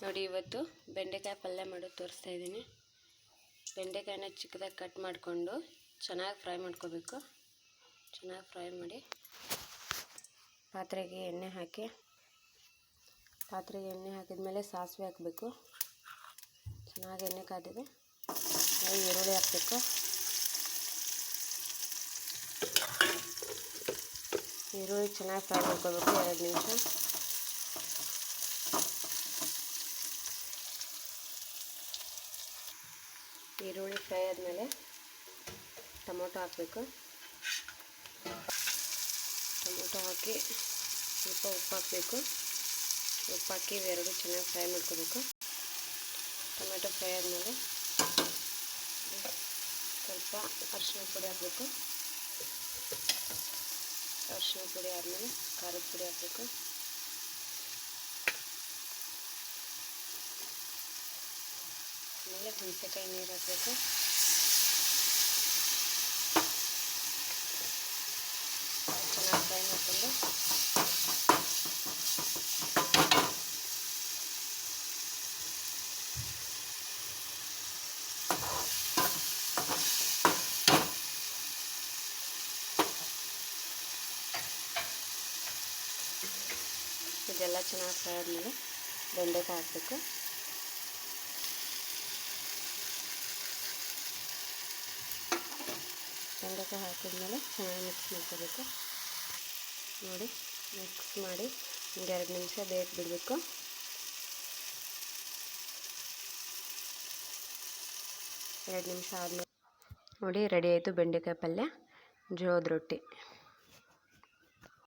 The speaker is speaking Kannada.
ನೋಡಿ ಇವತ್ತು ಬೆಂಡೆಕಾಯಿ ಪಲ್ಯ ಮಾಡೋದು ತೋರಿಸ್ತಾ ಇದ್ದೀನಿ. ಬೆಂಡೆಕಾಯಿನ ಚಿಕ್ಕದಾಗಿ ಕಟ್ ಮಾಡಿಕೊಂಡು ಚೆನ್ನಾಗಿ ಫ್ರೈ ಮಾಡ್ಕೋಬೇಕು. ಚೆನ್ನಾಗಿ ಫ್ರೈ ಮಾಡಿ ಪಾತ್ರೆಗೆ ಎಣ್ಣೆ ಹಾಕಿದ್ಮೇಲೆ ಸಾಸಿವೆ ಹಾಕಬೇಕು. ಚೆನ್ನಾಗಿ ಎಣ್ಣೆ ಕಾದಿದೆ. ಈರುಳ್ಳಿ ಹಾಕಬೇಕು. ಈರುಳ್ಳಿ ಚೆನ್ನಾಗಿ ಫ್ರೈ ಮಾಡ್ಕೋಬೇಕು 2 ನಿಮಿಷ. ಈರುಳ್ಳಿ ಫ್ರೈ ಆದಮೇಲೆ ಟೊಮೊಟೊ ಹಾಕಬೇಕು. ಟೊಮೊಟೊ ಹಾಕಿ ಸ್ವಲ್ಪ ಉಪ್ಪು ಹಾಕಬೇಕು. ಉಪ್ಪು ಹಾಕಿ ಇವೆರಡು ಚೆನ್ನಾಗಿ ಫ್ರೈ ಮಾಡ್ಕೋಬೇಕು. ಟೊಮೆಟೊ ಫ್ರೈ ಆದಮೇಲೆ ಸ್ವಲ್ಪ ಅರಿಶಿನ ಪುಡಿ ಹಾಕಬೇಕು. ಅರಿಶಿನ ಪುಡಿ ಆದಮೇಲೆ ಖಾರದ ಪುಡಿ ಹಾಕಬೇಕು. ಆಮೇಲೆ ಹುಣಸೆಕಾಯಿ ನೀರು ಹಾಕಬೇಕು. ಚೆನ್ನಾಗಿ ಫ್ರೈ ಮಾಡಿಕೊಂಡು ಇದೆಲ್ಲ ಚೆನ್ನಾಗಿ ಫ್ರೈ ಆದಮೇಲೆ ಬೆಂಡೆಕಾಯಿ ಹಾಕಬೇಕು. ಬೆಂಡೆಕಾಯಿ ಹಾಕಿದ್ಮೇಲೆ ಚೆನ್ನಾಗಿ ಮಿಕ್ಸ್ ಮಾಡ್ಕೋಬೇಕು. ನೋಡಿ ಮಿಕ್ಸ್ ಮಾಡಿ 2 ನಿಮಿಷ ಬೇಯಕ್ಕೆ ಬಿಡಬೇಕು. 2 ನಿಮಿಷ ಆದಮೇಲೆ ನೋಡಿ ರೆಡಿ ಆಯಿತು ಬೆಂಡೆಕಾಯಿ ಪಲ್ಯ ಜೋಳದ ರೊಟ್ಟಿ.